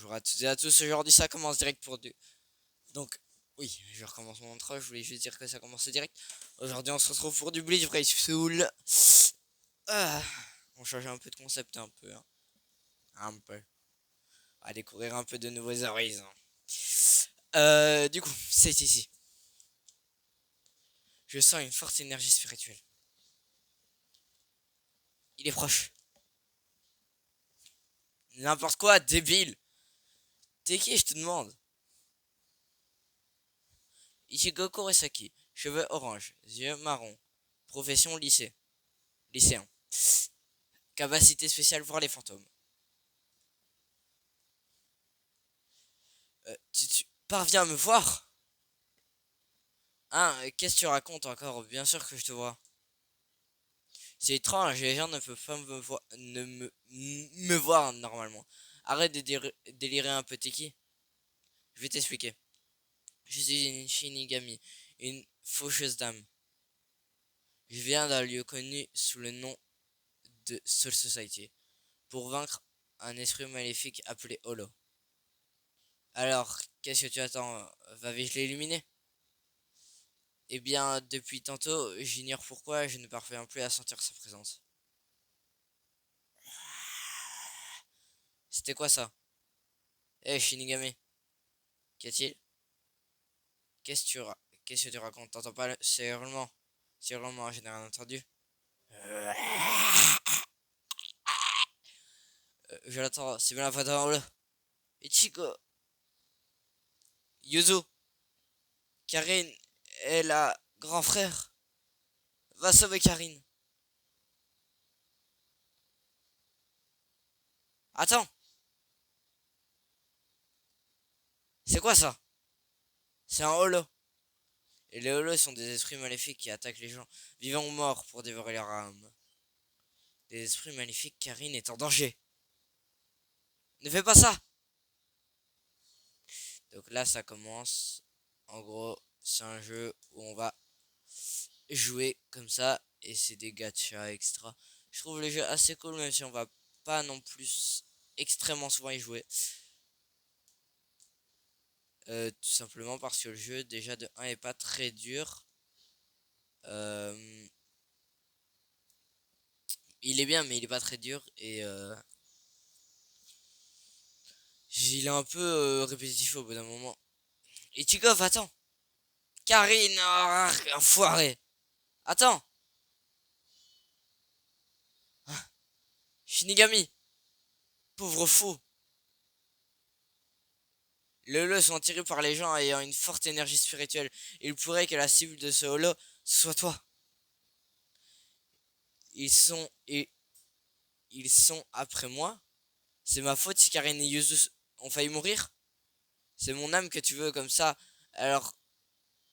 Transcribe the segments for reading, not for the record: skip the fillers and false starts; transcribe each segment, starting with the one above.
Bonjour à toutes et à tous, aujourd'hui ça commence direct pour deux. Donc, oui, je recommence mon intro, je voulais juste dire que ça commence direct. Aujourd'hui on se retrouve pour du Bleach Brave Soul. On change un peu de concept, un peu. Hein. Un peu. On va découvrir un peu de nouveaux horizons. Du coup, c'est ici. Je sens une forte énergie spirituelle. Il est proche. N'importe quoi, débile. T'es qui, je te demande? Ichigo Kurosaki, cheveux orange, yeux marron, profession lycéen, capacité spéciale voir les fantômes. Tu parviens à me voir? Hein, qu'est-ce que tu racontes encore? Bien sûr que je te vois. C'est étrange, les gens ne peuvent pas me voir normalement. Arrête de délirer un peu, t'es qui? Je vais t'expliquer. Je suis une Shinigami, une faucheuse dame. Je viens d'un lieu connu sous le nom de Soul Society pour vaincre un esprit maléfique appelé Holo. Alors, qu'est-ce que tu attends? Va vite l'éliminer. Eh bien, depuis tantôt, j'ignore pourquoi je ne parviens plus à sentir sa présence. C'était quoi ça? Eh, Shinigami, qu'y a-t-il? Qu'est-ce que tu racontes? T'entends pas ces hurlements? Ces hurlements, je n'ai rien entendu. Je l'attends, c'est bien la voix d'un Holo. Ichigo, Yuzu, Karine est la grand frère. Va sauver Karine. Attends, c'est quoi ça? C'est un Holo. Et les Holos sont des esprits maléfiques qui attaquent les gens, vivants ou morts, pour dévorer leur âme. Des esprits maléfiques, Karine est en danger. Ne fais pas ça! Donc là, ça commence. En gros, c'est un jeu où on va jouer comme ça. Et c'est des gachas extra. Je trouve le jeu assez cool, même si on va pas non plus extrêmement souvent y jouer. Tout simplement parce que le jeu, déjà de 1 est pas très dur. Il est bien, mais il est pas très dur. Et il est un peu répétitif au bout d'un moment. Et Ichigov, attends! Karine, enfoiré! Attends! Shinigami! Pauvre fou! Les holos sont attirés par les gens ayant une forte énergie spirituelle. Il pourrait que la cible de ce holo soit toi. Ils sont et ils sont après moi. C'est ma faute si Karen et Yuzu ont failli mourir. C'est mon âme que tu veux comme ça. Alors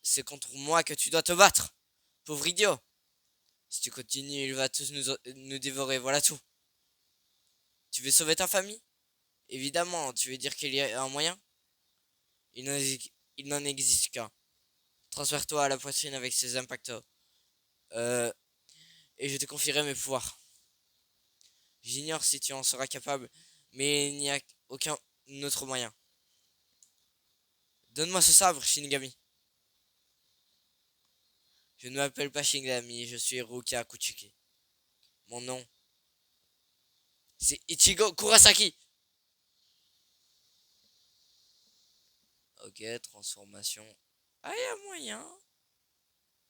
c'est contre moi que tu dois te battre. Pauvre idiot. Si tu continues, il va tous nous dévorer. Voilà tout. Tu veux sauver ta famille? Évidemment, tu veux dire qu'il y a un moyen? Il n'en existe qu'un. Transfère-toi à la poitrine avec ces impactos. Euh, et je te confierai mes pouvoirs. J'ignore si tu en seras capable, mais il n'y a aucun autre moyen. Donne-moi ce sabre, Shinigami. Je ne m'appelle pas Shinigami, je suis Rukia Kuchiki. Mon nom, c'est Ichigo Kurosaki. Ok, transformation. Ah, y a moyen.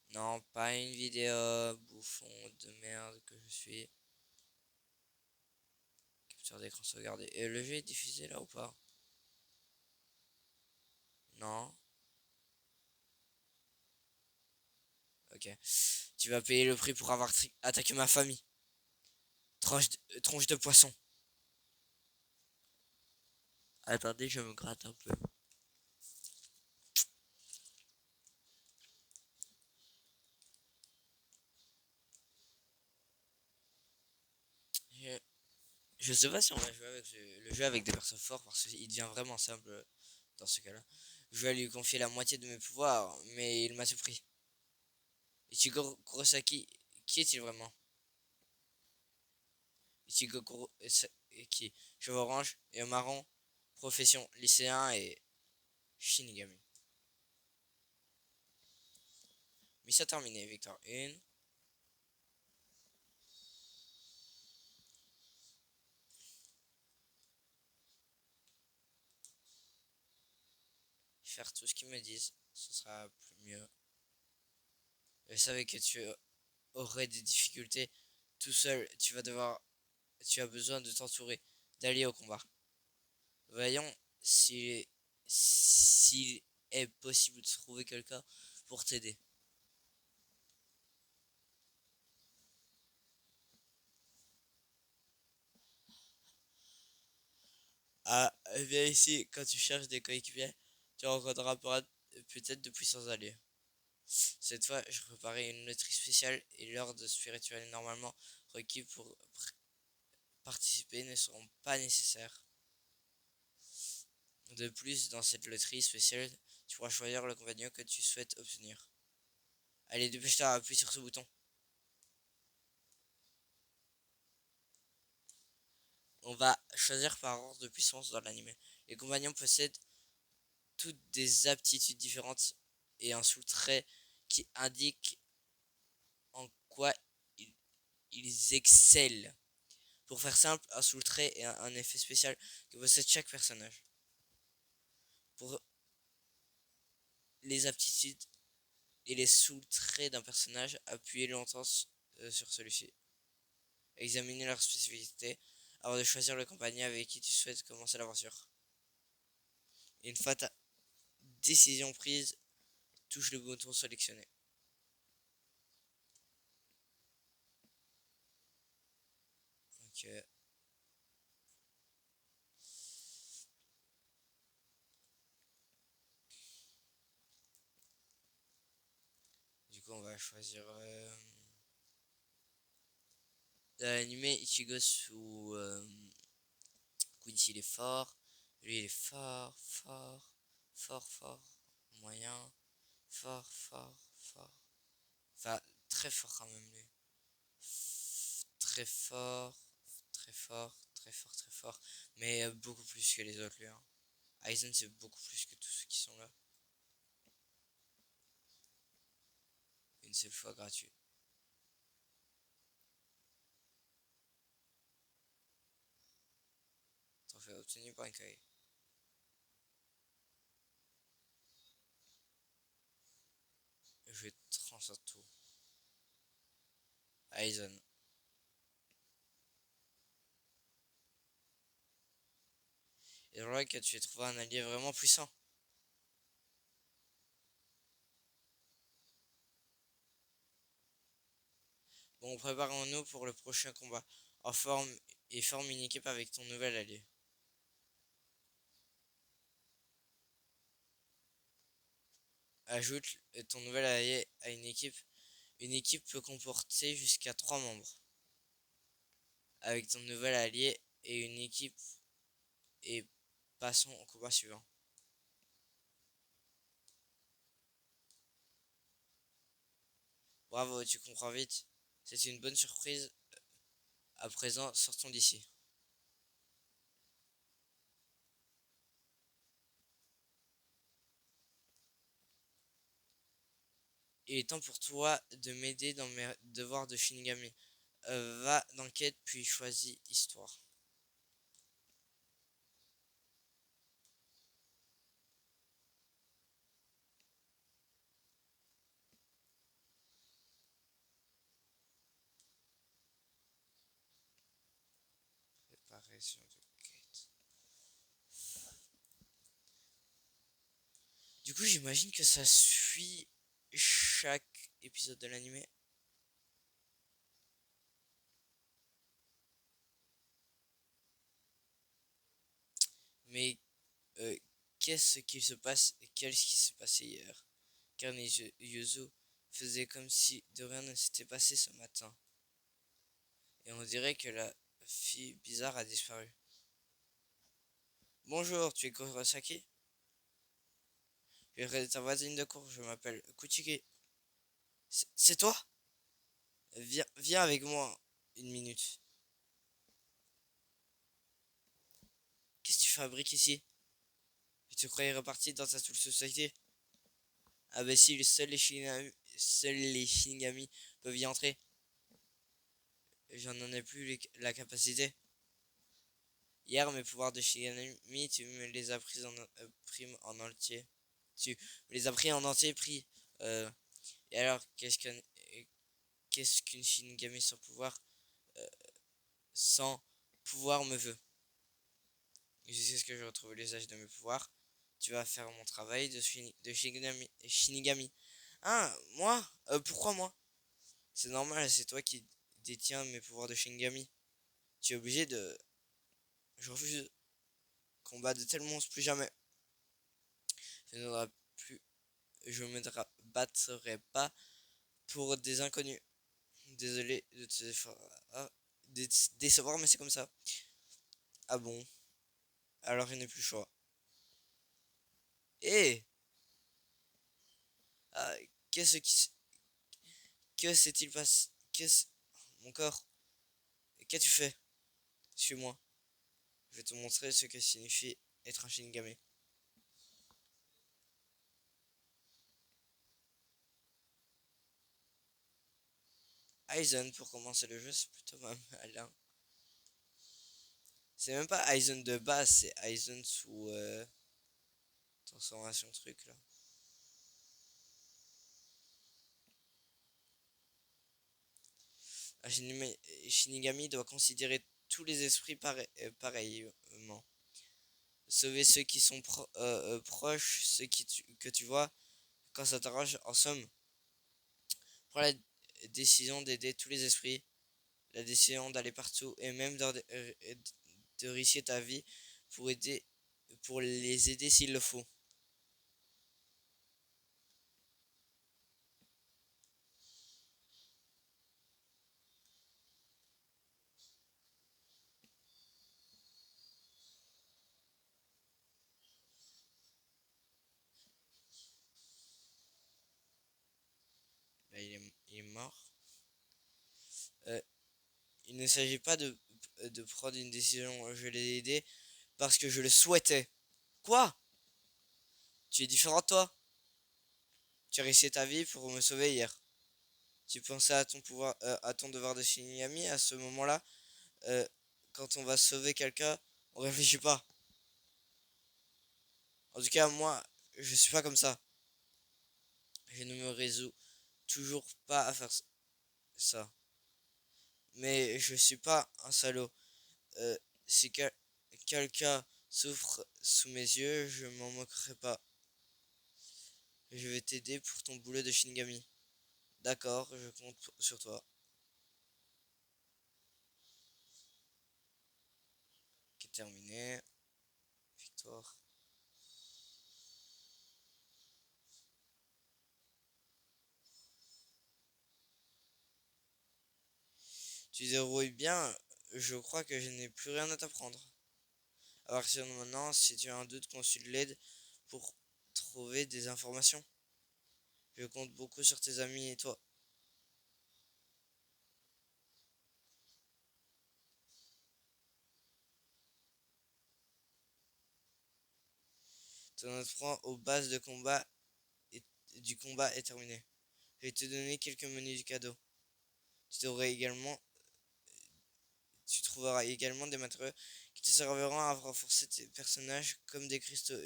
Non, pas une vidéo, bouffon de merde que je suis. Capture d'écran sauvegardé. Et le jeu est diffusé là ou pas? Non. Ok. Tu vas payer le prix pour avoir attaqué ma famille. Tronche de poisson. Attendez, je me gratte un peu. Je, je sais pas si on va jouer avec le jeu avec des persos forts parce qu'il devient vraiment simple dans ce cas-là. Je vais lui confier la moitié de mes pouvoirs, mais il m'a surpris. Ichigo Kurosaki, qui est-il vraiment? Ichigo Kurosaki, cheveux orange et marron, Profession lycéen et Shinigami. Mission terminée, victoire 1. Faire tout ce qu'ils me disent, ce sera plus mieux. Je savais que tu aurais des difficultés tout seul. Tu as besoin de t'entourer, d'aller au combat. Voyons s'il est possible de trouver quelqu'un pour t'aider. Ah, viens ici, quand tu cherches des coéquipiers, tu rencontreras peut-être de puissants alliés. Cette fois, je préparais une loterie spéciale et l'ordre spirituel normalement requis pour participer ne seront pas nécessaires. De plus, dans cette loterie spéciale, tu pourras choisir le compagnon que tu souhaites obtenir. Allez, dépêche-toi, appuie sur ce bouton. On va choisir par ordre de puissance dans l'anime. Les compagnons possèdent toutes des aptitudes différentes et un sous-trait qui indique en quoi ils excellent. Pour faire simple, un sous-trait est un effet spécial que possède chaque personnage. Pour les aptitudes et les sous-traits d'un personnage, appuyez longtemps sur celui-ci. Examinez leurs spécificités avant de choisir le compagnon avec qui tu souhaites commencer l'aventure. Une fois ta décision prise, touche le bouton sélectionné. Ok. Du coup, on va choisir l'animé Ichigo sous Quincy. Il est fort. Lui, il est fort, fort, fort, fort, moyen, fort, fort, fort. Enfin, très fort quand même, lui. Très fort, très fort, très fort, très fort. Mais beaucoup plus que les autres, lui. Hein. Aizen, c'est beaucoup plus que tous ceux qui sont là. Une seule fois gratuit. Trophée obtenu par un cahier. Je vais transférer tout. Aizen. Et voilà que tu as trouvé un allié vraiment puissant. Bon, préparons-nous pour le prochain combat. Forme une équipe avec ton nouvel allié. Ajoute ton nouvel allié à une équipe. Une équipe peut comporter jusqu'à 3 membres. Avec ton nouvel allié et une équipe et passons au combat suivant. Bravo, tu comprends vite. C'est une bonne surprise. À présent, sortons d'ici. Il est temps pour toi de m'aider dans mes devoirs de Shinigami. Va d'enquête puis choisis histoire. Préparation de quête. Du coup, j'imagine que ça suit chaque épisode de l'anime. Mais euh, qu'est-ce qui se passe Qu'est-ce qui se passait hier? Car Yuzu faisait comme si de rien ne s'était passé ce matin. Et on dirait que la fille bizarre a disparu. Bonjour, tu es Kurosaki? Je suis ta voisine de cour, je m'appelle Kuchiki. C'est toi? Viens avec moi une minute. Qu'est-ce que tu fabriques ici? Tu te croyais reparti dans ta Soul Society? Ah bah si, seuls les Shinigami peuvent y entrer. J'en en ai plus la capacité. Hier, mes pouvoirs de Shinigami, tu me les as pris en entier. Tu me les as pris en entier, pris. Et alors, qu'est-ce qu'une Shinigami sans pouvoir sans pouvoir me veut? Je sais ce que je retrouve l'usage de mes pouvoirs. Tu vas faire mon travail de Shinigami. Ah, moi? Pourquoi moi? C'est normal, c'est toi qui détiens mes pouvoirs de Shinigami. Tu es obligé de... Je refuse combat de tels monstres plus jamais. Je ne plus... Je me battrai pas pour des inconnus. Désolé de te décevoir, mais c'est comme ça. Ah bon? Alors je n'ai plus le choix. Et ah, qu'est-ce qui... Que s'est-il passé? Mon corps? Qu'as-tu fait? Suis-moi. Je vais te montrer ce que signifie être un Shinigami. Aizen, pour commencer le jeu, c'est plutôt malin. C'est même pas Aizen de base, c'est Aizen sous transformation truc là. Un Shinigami doit considérer tous les esprits pareillement. Sauver ceux qui sont proches, que tu vois quand ça t'arrange. En somme, prends la décision d'aider tous les esprits, la décision d'aller partout et même de risquer ta vie pour les aider s'il le faut. Bah, il est mort. Euh, il ne s'agit pas de prendre une décision. Je l'ai aidé parce que je le souhaitais. Quoi? Tu es différent de toi? Tu as risqué ta vie pour me sauver hier. Tu pensais à ton pouvoir, à ton devoir de Shinigami à ce moment-là. euh, Quand on va sauver quelqu'un, on réfléchit pas. En tout cas, moi, je suis pas comme ça. Je ne me résous toujours pas à faire ça. Mais je suis pas un salaud. Si quelqu'un souffre sous mes yeux, je m'en moquerai pas. Je vais t'aider pour ton boulot de Shinigami. D'accord, je compte sur toi. Qui est terminé. Victoire. Tu dérouilles bien, je crois que je n'ai plus rien à t'apprendre. À partir de maintenant, si tu as un doute, consulte l'aide pour trouver des informations. Je compte beaucoup sur tes amis et toi. Ton entrant aux bases du combat est terminé. Je vais te donner quelques menus du cadeau. Tu devrais également, Tu trouveras également des matériaux qui te serviront à renforcer tes personnages comme des cristaux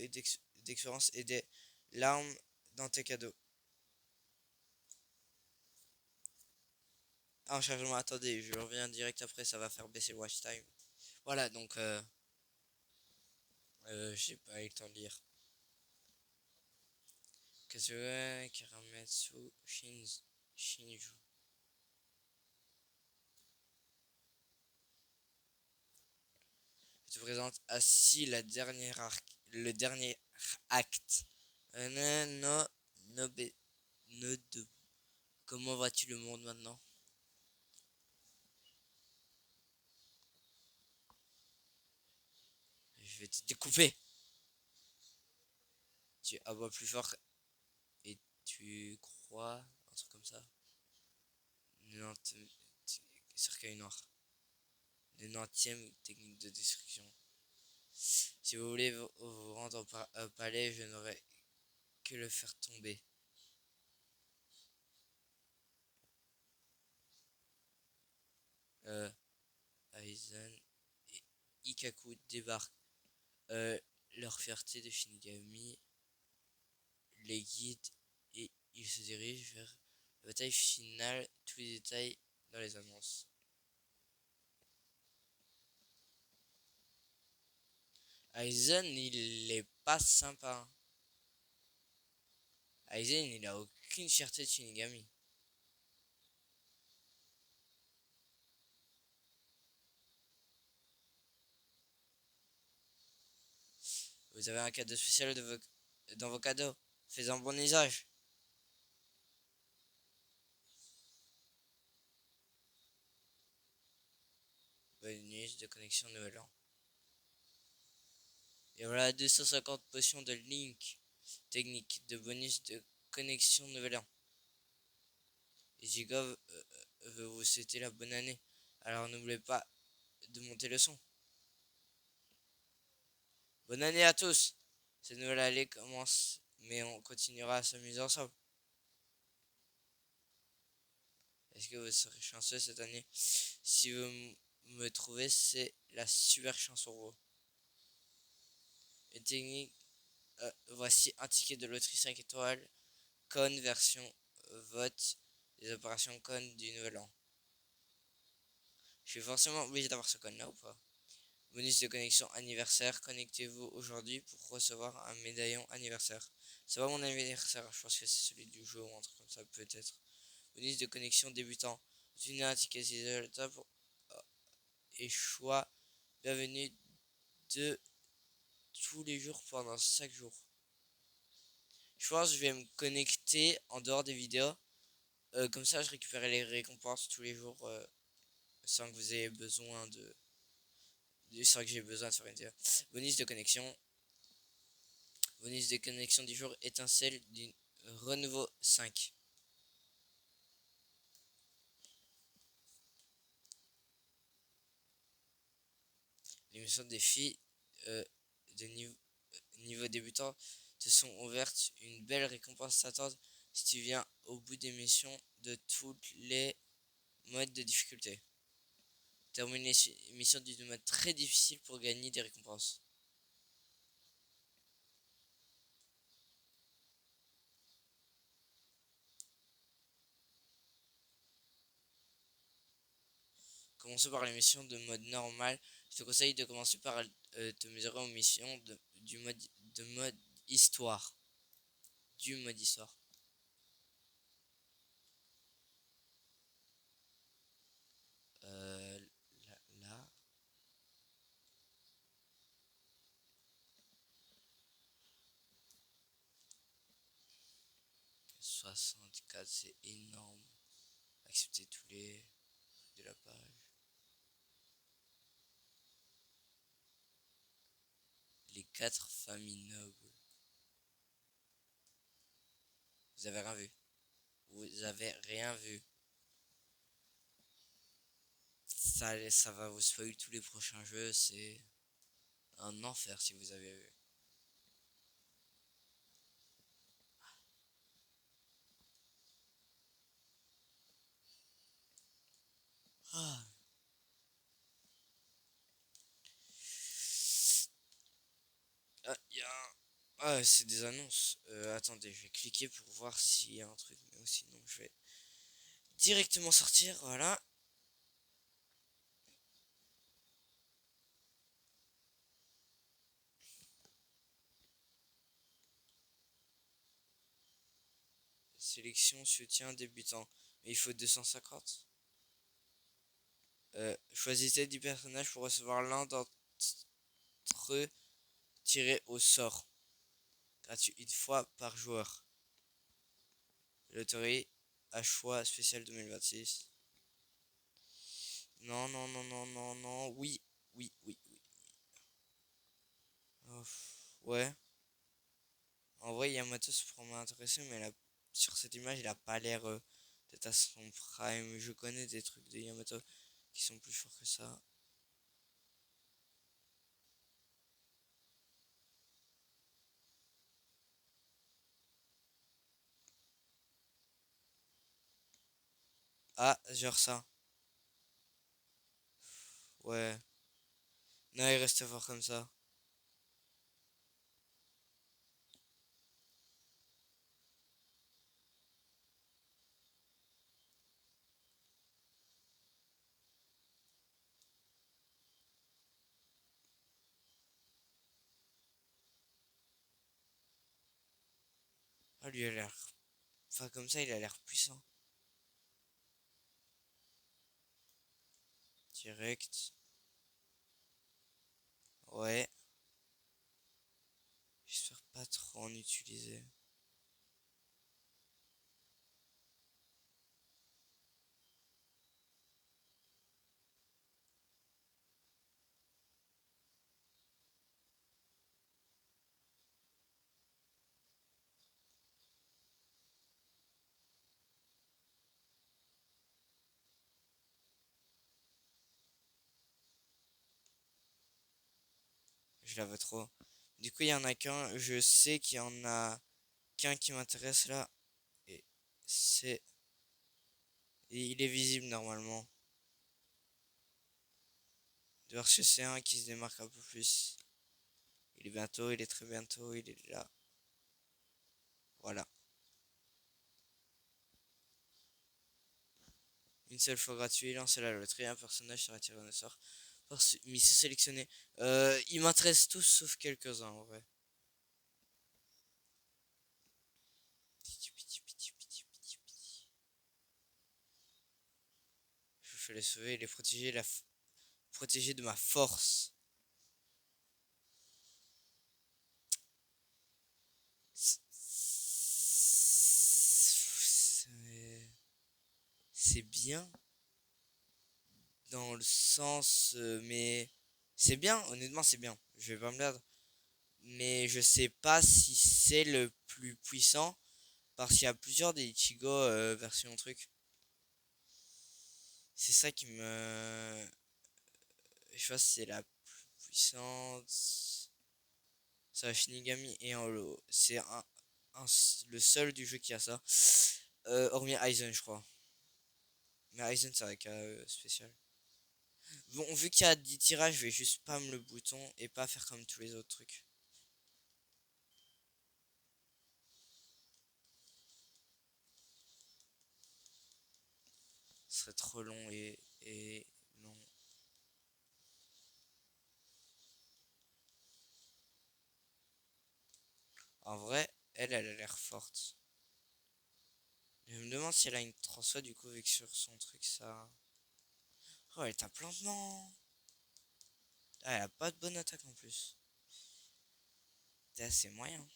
d'expérience et des larmes dans tes cadeaux. Ah, en chargement, attendez, je reviens direct après, ça va faire baisser le watch time. Voilà, donc, j'ai pas eu le temps de lire. Kazue, Karametsu, Shinju. Je te présente ainsi le dernier acte. No, Nobe, no de. Comment vas-tu le monde maintenant? Je vais te découper. Tu aboies plus fort et tu crois un truc comme ça. Non, cercueil noir. Le 90e technique de destruction. Si vous voulez vous rendre au palais, je n'aurai que le faire tomber. Aizen et Ikkaku débarquent. Leur fierté de Shinigami les guide et ils se dirigent vers la bataille finale. Tous les détails dans les annonces. Aizen, il est pas sympa. Aizen, il a aucune fierté de Shinigami. Vous avez un cadeau spécial dans vos cadeaux. Faites-en bon usage. Bonus de connexion nouvel an. Et voilà 250 potions de Link. Technique de bonus de connexion nouvel an. Et Giga veut vous souhaiter la bonne année. Alors n'oubliez pas de monter le son. Bonne année à tous. Cette nouvelle année commence, mais on continuera à s'amuser ensemble. Est-ce que vous serez chanceux cette année? Si vous me trouvez, c'est la super chance pour vous. Une technique, voici un ticket de loterie 5 étoiles, con version vote des opérations con du nouvel an. Je suis forcément obligé d'avoir ce con là ou pas? Bonus de connexion anniversaire, connectez-vous aujourd'hui pour recevoir un médaillon anniversaire. C'est pas mon anniversaire, je pense que c'est celui du jeu ou un truc comme ça peut-être. Bonus de connexion débutant. Obtenez un ticket pour et choix. Bienvenue de tous les jours pendant 5 jours. Je pense que je vais me connecter en dehors des vidéos. Comme ça, je récupérerai les récompenses tous les jours sans que vous ayez besoin sans que j'ai besoin de faire une vidéo. Bonus de connexion. Bonus de connexion du jour étincelle du renouveau 5. Les missions de défi de niveau débutant te sont ouvertes. Une belle récompense t'attend si tu viens au bout des missions de toutes les modes de difficulté. Termine les missions d'une mode très difficile pour gagner des récompenses. Commencez par les missions de mode normal. Je te conseille de commencer par te mesurer aux missions du mode histoire. Du mode histoire. Là. 64, c'est énorme. Accepter tous les de la page. Les 4 familles nobles. Vous avez rien vu. Vous avez rien vu. Ça va vous spoiler tous les prochains jeux. C'est un enfer si vous avez vu. Ah. C'est des annonces. Attendez, je vais cliquer pour voir s'il y a un truc. Mais sinon, je vais directement sortir. Voilà. Sélection, soutien, débutant. Mais il faut 250. Choisissez 10 personnages pour recevoir l'un d'entre eux tiré au sort. Gratuit une fois par joueur. Loterie à choix spécial 2026. Non, non, non, non, non, non. Oui, oui, oui, oui. Oh, ouais. En vrai, Yamato, ça pourrait m'intéresser, mais sur cette image, il a pas l'air d'être à son prime. Je connais des trucs de Yamato qui sont plus forts que ça. Ah, genre ça. Ouais. Non, il reste fort comme ça. Ah, lui, il a l'air. Enfin, comme ça, il a l'air puissant. Direct. Ouais. J'espère pas trop en utiliser. Je la veux trop. Du coup, il y en a qu'un. Je sais qu'il y en a qu'un qui m'intéresse là. Et c'est. Et il est visible normalement. D'ailleurs, c'est un qui se démarque un peu plus. Il est bientôt, il est très bientôt, il est là. Voilà. Une seule fois gratuit, lancez la loterie, un personnage sera tiré au sort. Mais c'est sélectionné. Ils m'intéressent tous sauf quelques-uns en vrai. Je vais les sauver et les protéger, protéger de ma force. C'est bien dans le sens, mais c'est bien, honnêtement, c'est bien. Je vais pas me perdre. Mais je sais pas si c'est le plus puissant parce qu'il y a plusieurs des Ichigo version truc. C'est ça qui me. Je sais pas si c'est la plus puissante. Ça, Shinigami et en Holo. C'est le seul du jeu qui a ça. Hormis Aizen, je crois. Mais Aizen, c'est avec spécial. Bon, vu qu'il y a 10 tirages, je vais juste spam le bouton et pas faire comme tous les autres trucs. Ce serait trop long et non. En vrai, elle a l'air forte. Je me demande si elle a une transfo du coup, vu que sur son truc ça. Oh, elle tape lentement. Ah, elle a pas de bonne attaque en plus. C'est assez moyen.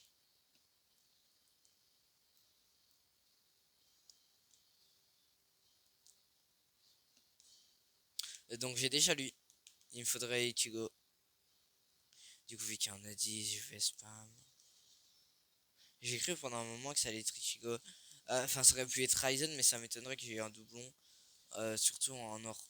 Donc j'ai déjà lu. Il me faudrait Ichigo. Du coup, vu qu'il y en a 10, je vais spam. J'ai cru pendant un moment que ça allait être Ichigo. Enfin, ça aurait pu être Ryzen, mais ça m'étonnerait que j'ai eu un doublon. Surtout en or.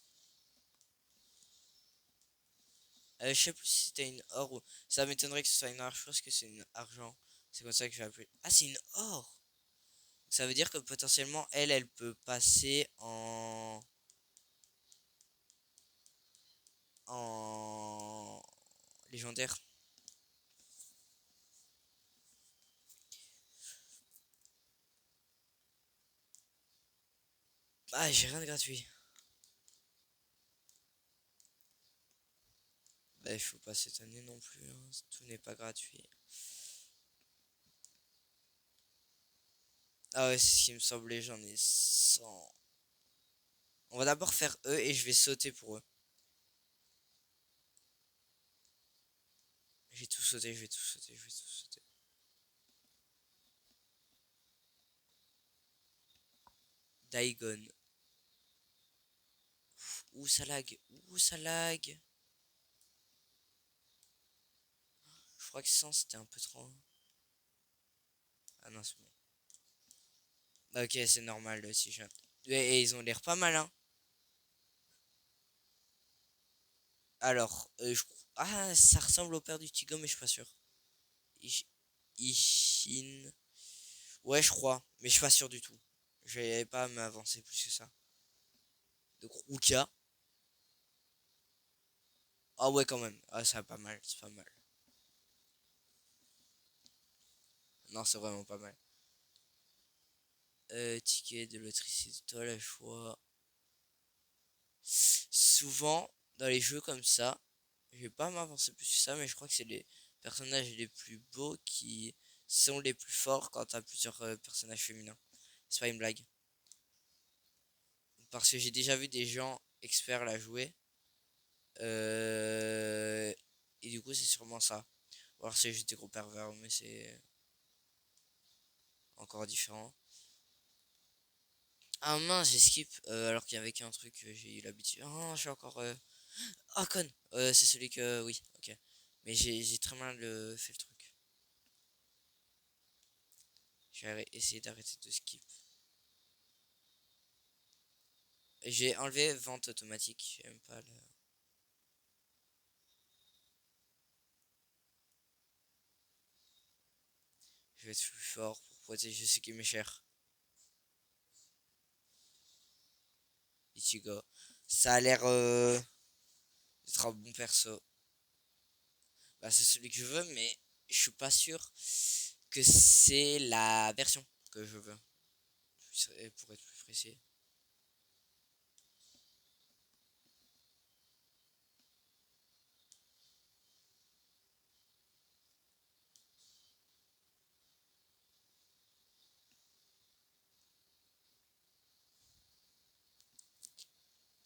Je sais plus si c'était une or ou. Ça m'étonnerait que ce soit une or. Je pense que c'est une argent. C'est comme ça que je vais appeler. Ah, c'est une or! Ça veut dire que potentiellement, elle peut passer en légendaire. Ah, j'ai rien de gratuit. Bah, il faut pas s'étonner non plus, hein. Tout n'est pas gratuit. Ah ouais, c'est ce qui me semblait, j'en ai 100. On va d'abord faire eux et je vais sauter pour eux. Je vais tout sauter, je vais tout sauter, je vais tout sauter. Daigon. Ouh, ça lag. Ouh, ça lag. Je crois que 100 c'était un peu trop. Ah non, c'est bon. Ok, c'est normal si je. Et ils ont l'air pas malins. Alors, ah, ça ressemble au père du Tigo, mais je suis pas sûr. Ishin. Ouais, je crois, mais je suis pas sûr du tout. Je vais pas m'avancer plus que ça. de Kruka. Ah ouais, quand même. Ah, c'est pas mal, c'est pas mal. Non, c'est vraiment pas mal. Ticket de loterie, c'est toi la choix. Souvent, dans les jeux comme ça, je vais pas m'avancer plus que ça, mais je crois que c'est les personnages les plus beaux qui sont les plus forts quand t'as plusieurs personnages féminins. C'est pas une blague. Parce que j'ai déjà vu des gens experts la jouer. Euh, Et du coup, c'est sûrement ça. Ou alors c'est juste des gros pervers, mais c'est encore différent. Ah mince, j'ai skip. Alors qu'il y avait qu'un truc, j'ai eu l'habitude. Ah, je suis encore. Ah, con. C'est celui que. Oui, ok. Mais j'ai très mal fait le truc. Je vais essayer d'arrêter de skip. J'ai enlevé vente automatique. J'aime pas le. Je vais être plus fort pour protéger ce qui m'est cher. Ichigo. Ça a l'air d'être un bon perso. Bah, c'est celui que je veux, mais je suis pas sûr que c'est la version que je veux. Pour être plus précis.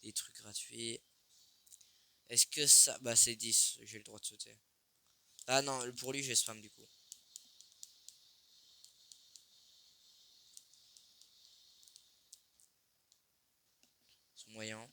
Des trucs gratuits. Est-ce que ça. Bah, c'est 10. J'ai le droit de sauter. Ah non, pour lui, j'ai spam du coup. C'est moyen.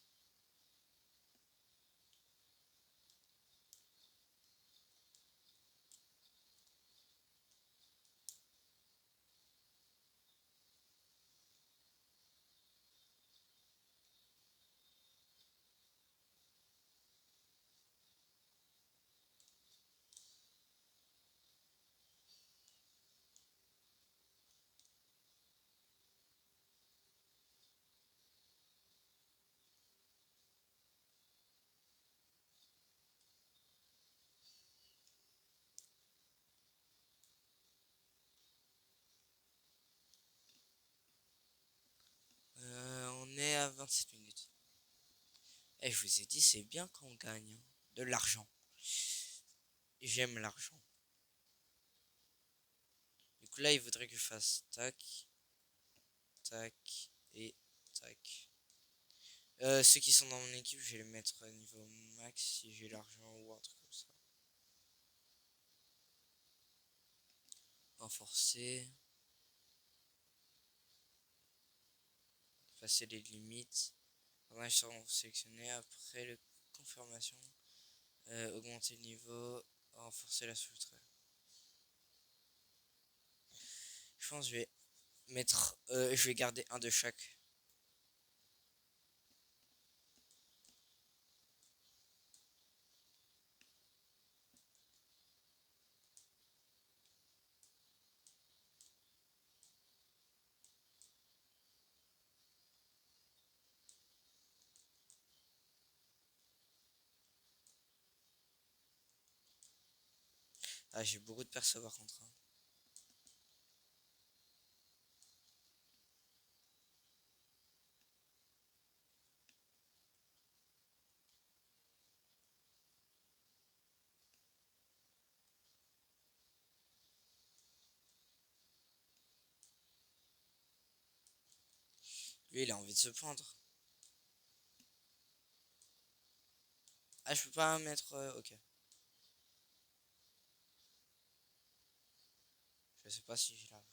On est à 27 minutes. Eh, je vous ai dit, c'est bien quand on gagne, hein. De l'argent. J'aime l'argent. Du coup, là, il voudrait que je fasse tac, tac et tac. Ceux qui sont dans mon équipe, je vais les mettre à niveau max si j'ai l'argent ou un truc comme ça. Renforcer. Passer les limites. Personnages seront sélectionnés après la confirmation. Augmenter le niveau. Renforcer la sauvegarde. Je pense que je vais mettre. Je vais garder un de chaque. Ah, j'ai beaucoup de persos par contre, hein. Lui, il a envie de se prendre. Ah, je peux pas mettre. Ok. Je sais pas si j'ai l'argent.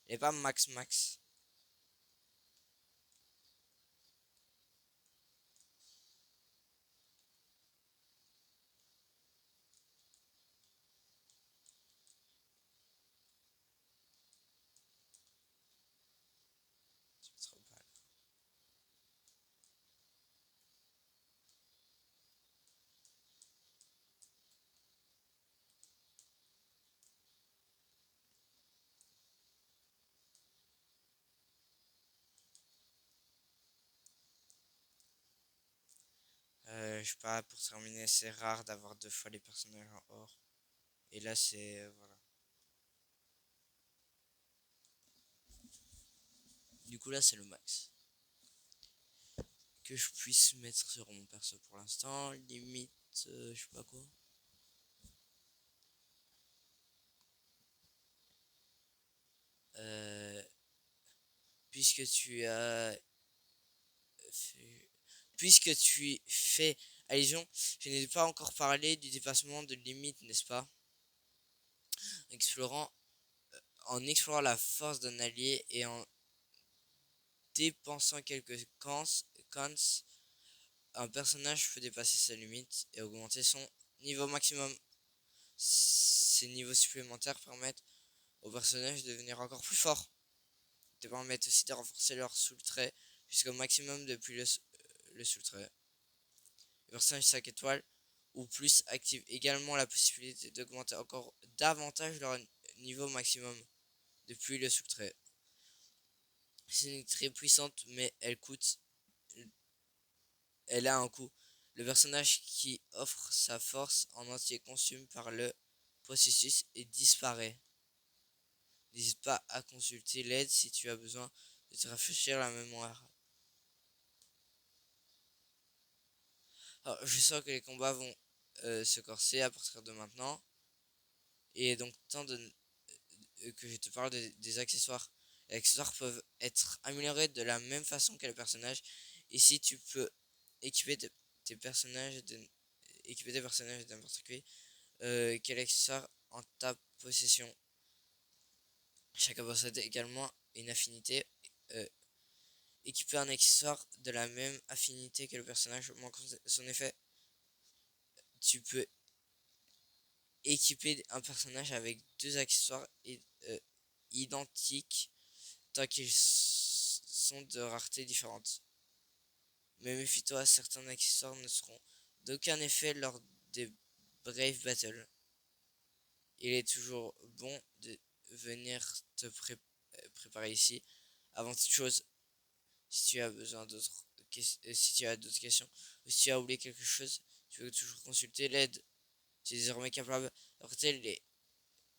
Il est pas max max. C'est trop mal. je sais pas, pour terminer, c'est rare d'avoir 2 fois les personnages en or. Et là, c'est... voilà. Du coup, là, c'est le max que je puisse mettre sur mon perso pour l'instant. Limite, je sais pas quoi. Euh, puisque tu as fait... Puisque tu fais allusion, je n'ai pas encore parlé du dépassement de limite, n'est-ce pas? Explorant, en explorant la force d'un allié et en dépensant quelques cons, un personnage peut dépasser sa limite et augmenter son niveau maximum. Ces niveaux supplémentaires permettent aux personnages de devenir encore plus forts. Ils permettent aussi de renforcer leur soul-trait jusqu'au maximum depuis le soul-trait. Les personnages 5 étoiles ou plus activent également la possibilité d'augmenter encore davantage leur niveau maximum depuis le soul-trait. C'est une très puissante, mais elle a un coût. Le personnage qui offre sa force en entier consume par le processus et disparaît. N'hésite pas à consulter l'aide si tu as besoin de te rafraîchir la mémoire. Alors, je sens que les combats vont se corser à partir de maintenant. Et donc, tant que je te parle des accessoires. Les accessoires peuvent être améliorés de la même façon que les personnages. Ici, tu peux équiper tes personnages équiper tes personnages d'un particulier. Quel accessoire en ta possession. Chacun possède également une affinité. Euh, équiper un accessoire de la même affinité que le personnage manque son effet. Tu peux équiper un personnage avec 2 accessoires identiques tant qu'ils sont de rareté différentes. Mais méfie-toi, certains accessoires ne seront d'aucun effet lors des Brave Battle. Il est toujours bon de venir te préparer ici. Avant toute chose, si tu as besoin si tu as d'autres questions ou si tu as oublié quelque chose, tu peux toujours consulter l'aide. Tu es désormais capable d'apporter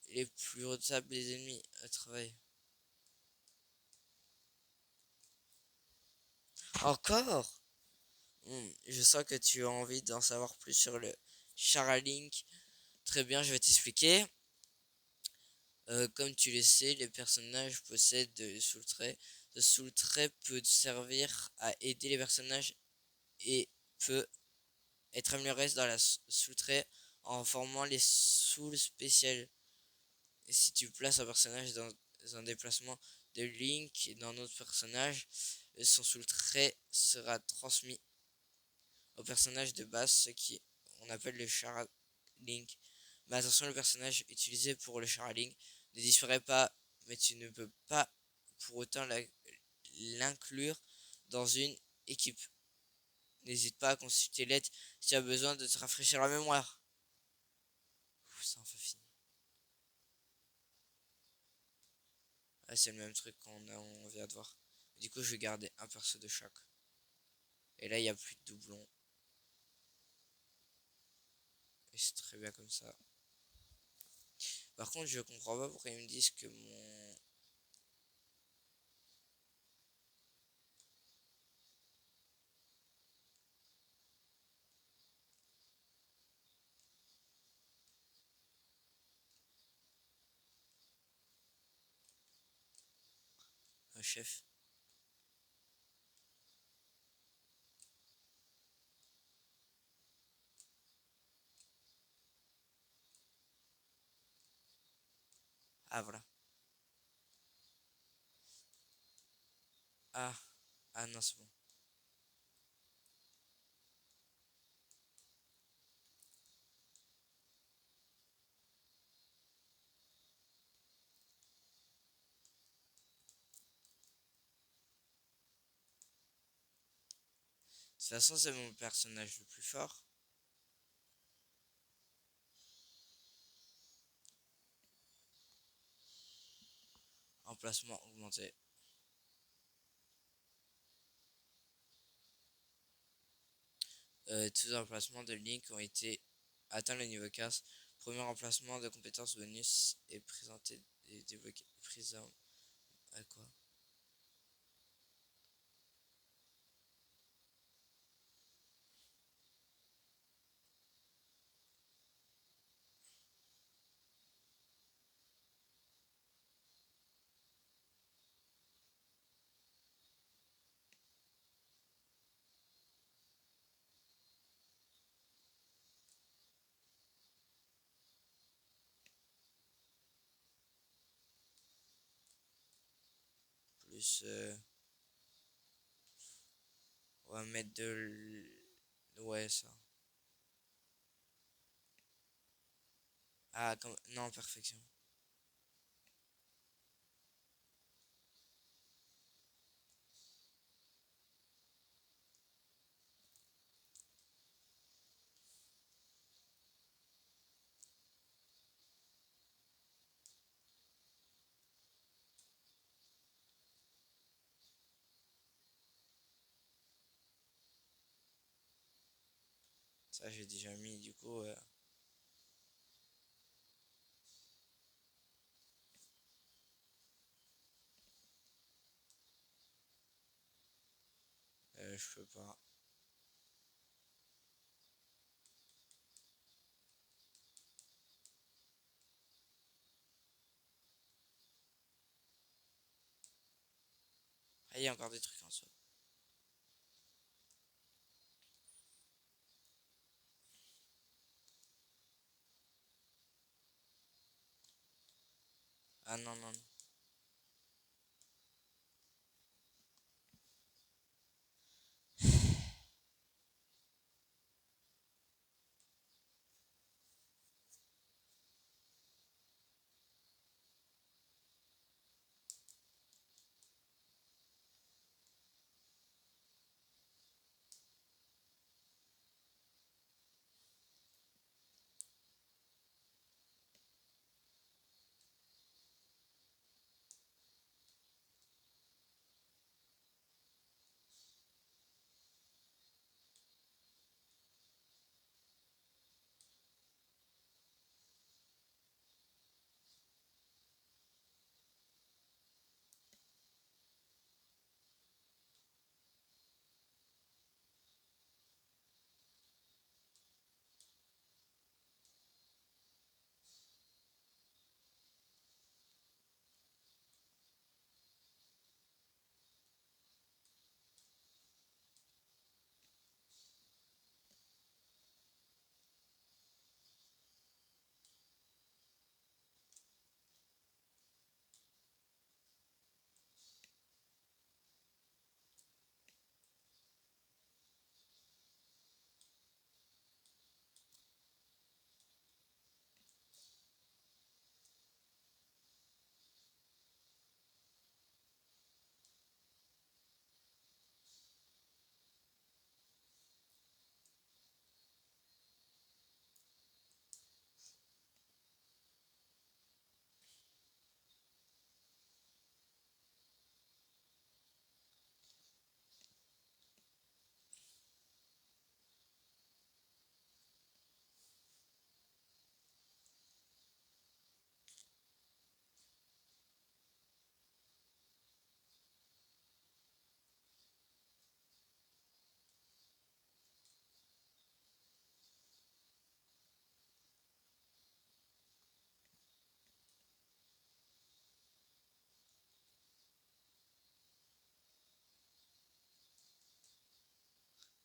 les plus redoutables des ennemis à travail. Encore? Je sens que tu as envie d'en savoir plus sur le Charalink. Très bien, je vais t'expliquer. Comme tu le sais, les personnages possèdent le soul-trait. Ce soul-trait peut servir à aider les personnages et peut être amélioré dans la soul-trait en formant les souls spéciales. Et si tu places un personnage dans un déplacement de Link dans un autre personnage, son soul-trait sera transmis au personnage de base, ce qui on appelle le Charalink. Mais attention, le personnage utilisé pour le Charalink ne disparaît pas, mais tu ne peux pas pour autant l'inclure dans une équipe. N'hésite pas à consulter l'aide si tu as besoin de te rafraîchir la mémoire. C'est enfin fini. Ah, c'est le même truc qu'on vient de voir. Du coup, je vais garder un perso de chaque. Et là, il n'y a plus de doublons. Et c'est très bien comme ça. Par contre, je comprends pas pourquoi ils me disent que mon... chef. Ah, voilà. Ah. Ah non, c'est bon. De toute façon, c'est mon personnage le plus fort. Emplacement augmenté. Tous les emplacements de Link ont été atteints le niveau 15. Premier emplacement de compétences bonus est présenté et débloqué. Prise à quoi? Plus on va mettre ouais ça. Ah comme non perfection. Ça j'ai déjà mis du coup je peux pas. Ah il y a encore des trucs en soi. Ah non non. Non.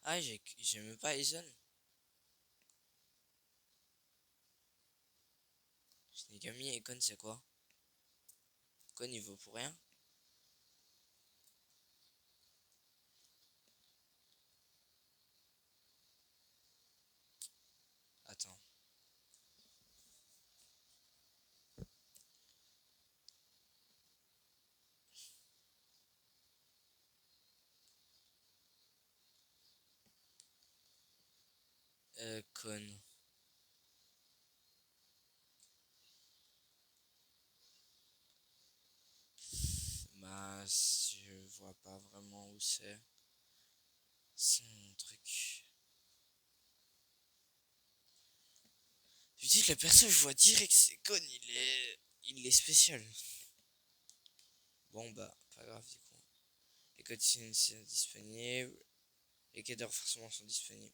Ah j'ai même pas Ison. Shinigami et Kon c'est quoi? Kon il vaut pour rien. Attends. Kon. Bah je vois pas vraiment où c'est. Son truc. dis que la personne, je vois direct, c'est con, il est spécial. Bon, bah, pas grave, du coup. Les codes sont disponibles. Les quais de renforcement sont disponibles.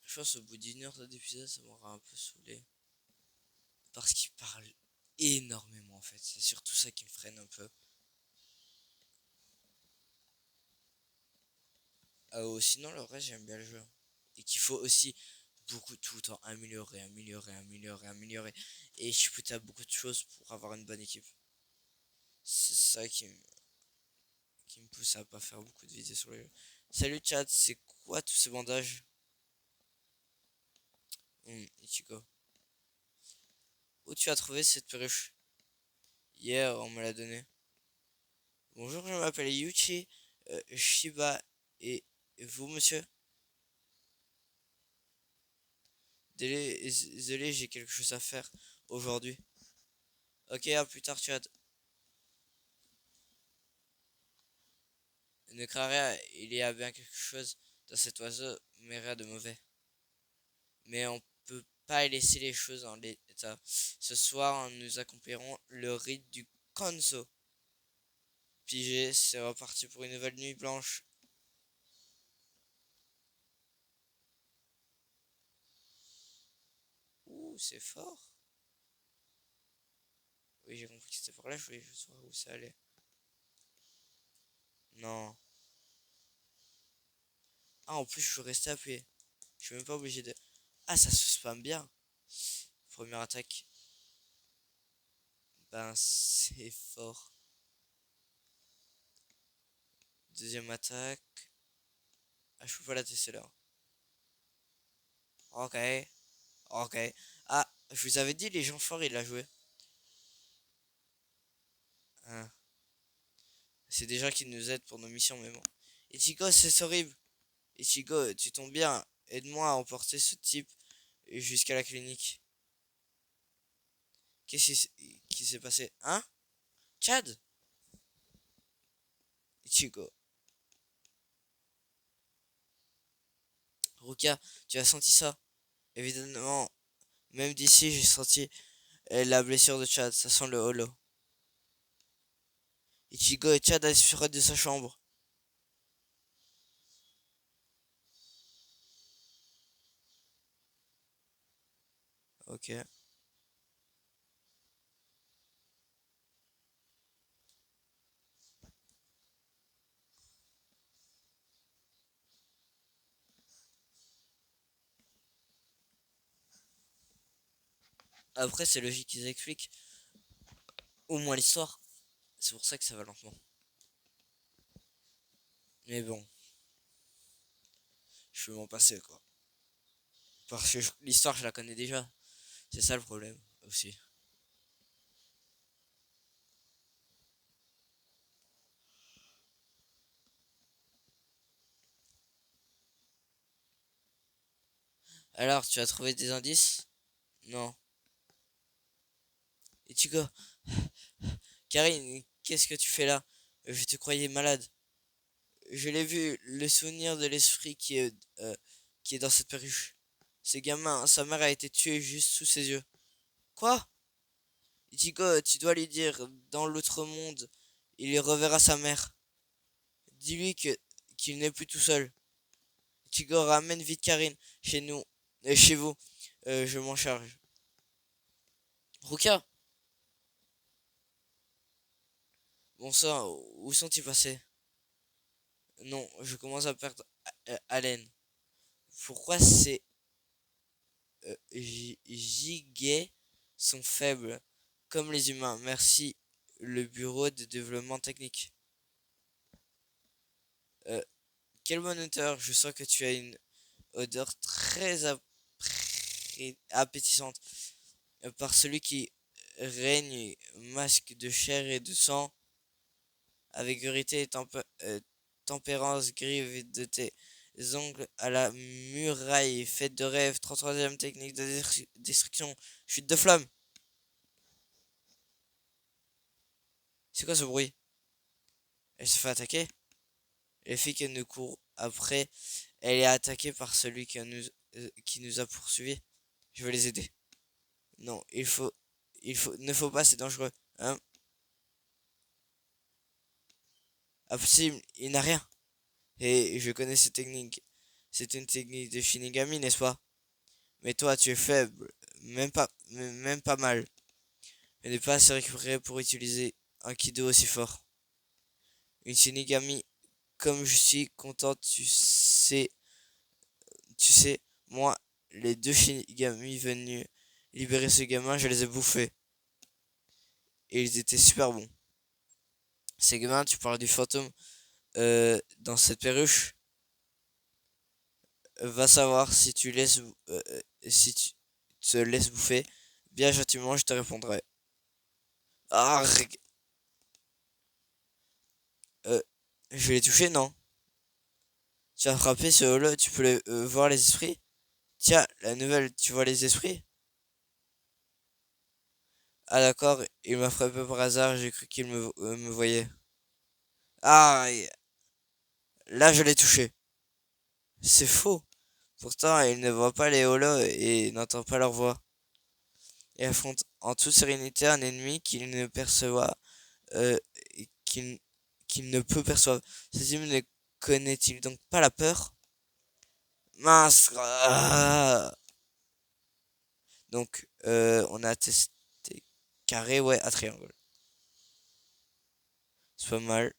Je pense au bout d'une heure d'épisode, ça m'aura un peu saoulé. Parce qu'il parle énormément, en fait. C'est surtout ça qui me freine un peu. Sinon, le reste, j'aime bien le jeu. Et qu'il faut aussi beaucoup tout le temps améliorer. Et je peux taper beaucoup de choses pour avoir une bonne équipe. C'est ça qui me pousse à pas faire beaucoup de vidéos sur le jeu. Salut chat, c'est quoi tous ces bandages? Ichigo. Où tu as trouvé cette perruche? Hier, on me l'a donnée. Bonjour, je m'appelle Yuchi Shiba. Et vous, monsieur? Désolé, j'ai quelque chose à faire aujourd'hui. Ok, à plus tard, chat. Ne crains rien, il y a bien quelque chose dans cet oiseau, mais rien de mauvais. Mais on peut pas laisser les choses en l'état. Ce soir, nous accomplirons le rite du Konzo. Pigé, c'est reparti pour une nouvelle nuit blanche. Ouh, c'est fort. Oui, j'ai compris que c'était par là, je voulais juste voir où ça allait. Non. Ah, en plus, je peux rester appuyé. Je suis même pas obligé de... Ah, ça se spam bien. Première attaque. Ben, c'est fort. Deuxième attaque. Ah, je peux pas la tester là. Ok. Ok. Ah, je vous avais dit, les gens forts, il a joué. Hein. C'est des gens qui nous aident pour nos missions, mais bon. Ichigo, c'est horrible. Ichigo, tu tombes bien. Aide-moi à emporter ce type jusqu'à la clinique. Qu'est-ce qui s'est passé? Hein? Chad? Ichigo. Ruka, tu as senti ça? Évidemment, même d'ici, j'ai senti la blessure de Chad. Ça sent le holo. Ichigo et Chad assurent de sa chambre. Ok. Après, c'est logique qu'ils expliquent au moins l'histoire. C'est pour ça que ça va lentement. Mais bon, je peux m'en passer quoi. Parce que l'histoire, je la connais déjà. C'est ça le problème aussi. Alors, tu as trouvé des indices? Non. Ichigo, Karine, qu'est-ce que tu fais là? Je te croyais malade. Je l'ai vu, le souvenir de l'esprit qui est dans cette perruche. Ce gamin, sa mère a été tuée juste sous ses yeux. Quoi? Ichigo, tu dois lui dire, dans l'autre monde, il y reverra sa mère. Dis-lui qu'il n'est plus tout seul. Ichigo, ramène vite Karine chez nous, chez vous. Je m'en charge. Ruka, bon sang, où sont-ils passés? Non, je commence à perdre haleine. Pourquoi ces giguets sont faibles comme les humains? Merci, le bureau de développement technique. Euh, quel bon auteur, je sens que tu as une odeur très appétissante. Par celui qui règne, masque de chair et de sang, avec vérité et tempérance, grive de tes ongles à la muraille, faite de rêve, 33e technique de destruction, chute de flamme. C'est quoi ce bruit? Elle se fait attaquer? Les filles qui nous courent après, elle est attaquée par celui qui nous a poursuivis. Je vais les aider. Non, ne faut pas, c'est dangereux. Hein? Impossible, il n'a rien. Et je connais cette technique. C'est une technique de Shinigami, n'est-ce pas? Mais toi, tu es faible. Même pas mal. Je n'ai pas assez récupéré pour utiliser un Kido aussi fort. Une Shinigami, comme je suis content, tu sais, moi, les deux Shinigami venus libérer ce gamin, je les ai bouffés. Et ils étaient super bons. Ces gamins, tu parles du fantôme dans cette perruche. Va savoir si tu laisses si tu te laisses bouffer. Bien gentiment, je te répondrai. Ah, je l'ai touché, non? Tu as frappé ce holo, tu peux voir les esprits? Tiens, la nouvelle, tu vois les esprits? Ah d'accord, il m'a frappé par hasard, j'ai cru qu'il me voyait. Ah, là je l'ai touché. C'est faux. Pourtant, il ne voit pas les holos et n'entend pas leur voix. Il affronte en toute sérénité un ennemi qu'il ne perçoit, euh, qu'il qu'il ne peut percevoir. Cet ennemi ne connaît-il donc pas la peur? Mince! Donc, on a testé carré, ouais, à triangle. C'est pas mal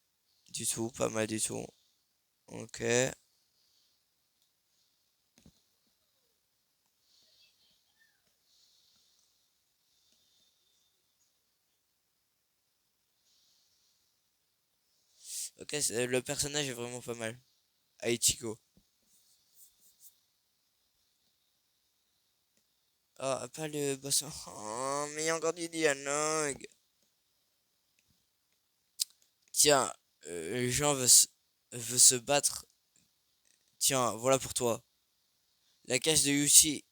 du tout, pas mal du tout. Ok. Ok, le personnage est vraiment pas mal. Aichiko. Ah, pas le boss. Oh, mais il y a encore du dialogue. Tiens, Jean veut se battre. Tiens, voilà pour toi. La cage de Yuchi.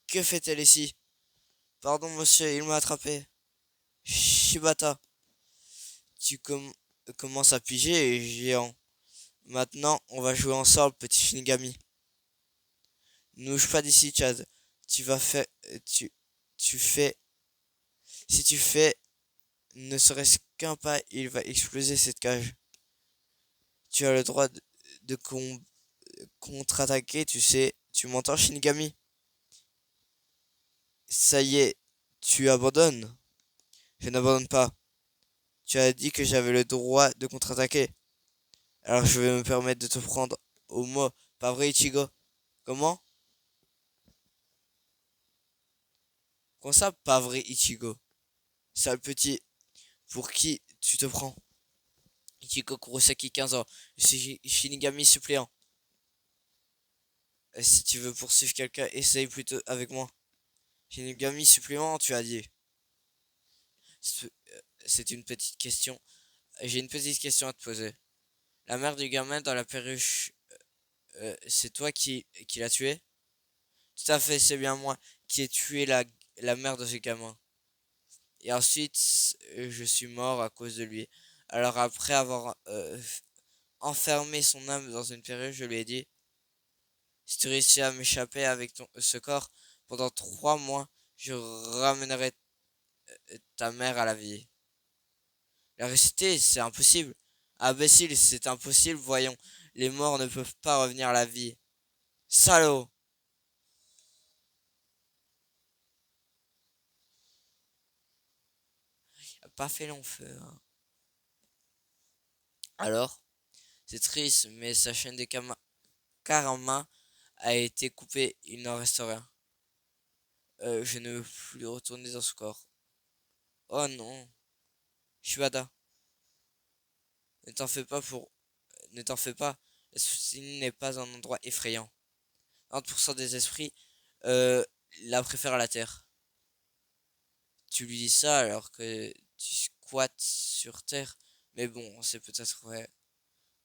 Que fait-elle ici? Pardon, monsieur, il m'a attrapé. Shibata, tu commences à piger, géant. Maintenant, on va jouer ensemble, petit Shinigami. Ne bouge pas d'ici, Chad. Tu vas faire. Tu fais. Si tu fais ne serait-ce qu'un pas, il va exploser cette cage. Tu as le droit de contre-attaquer, tu sais. Tu m'entends, Shinigami? Ça y est, tu abandonnes. Je n'abandonne pas. Tu as dit que j'avais le droit de contre-attaquer. Alors je vais me permettre de te prendre au mot. Pas vrai, Ichigo? Comment? Comment ça, pas vrai, Ichigo? Sale petit, pour qui tu te prends? Ichigo Kurosaki, 15 ans. Je suis Shinigami suppléant. Si tu veux poursuivre quelqu'un, essaye plutôt avec moi. Shinigami suppléant, tu as dit. C'est une petite question. J'ai une petite question à te poser. La mère du gamin dans la perruche, c'est toi qui l'as tué? Tout à fait, c'est bien moi qui ai tué la mère de ce gamin. Et ensuite, je suis mort à cause de lui. Alors après avoir enfermé son âme dans une perruche, je lui ai dit, si tu réussis à m'échapper avec ce corps, pendant 3 mois, je ramènerai ta mère à la vie. La réciter, c'est impossible. Imbécile, c'est impossible, voyons. Les morts ne peuvent pas revenir à la vie. Salaud! Il a pas fait long feu, hein. Alors, c'est triste, mais sa chaîne de karma a été coupée. Il n'en reste rien. Je ne veux plus retourner dans ce corps. Oh non. Shuada, ne t'en fais pas pour. Ne t'en fais pas. Ce n'est pas un endroit effrayant. 30% des esprits euh, la préfèrent à la terre. Tu lui dis ça alors que tu squattes sur terre. Mais bon, c'est peut-être vrai.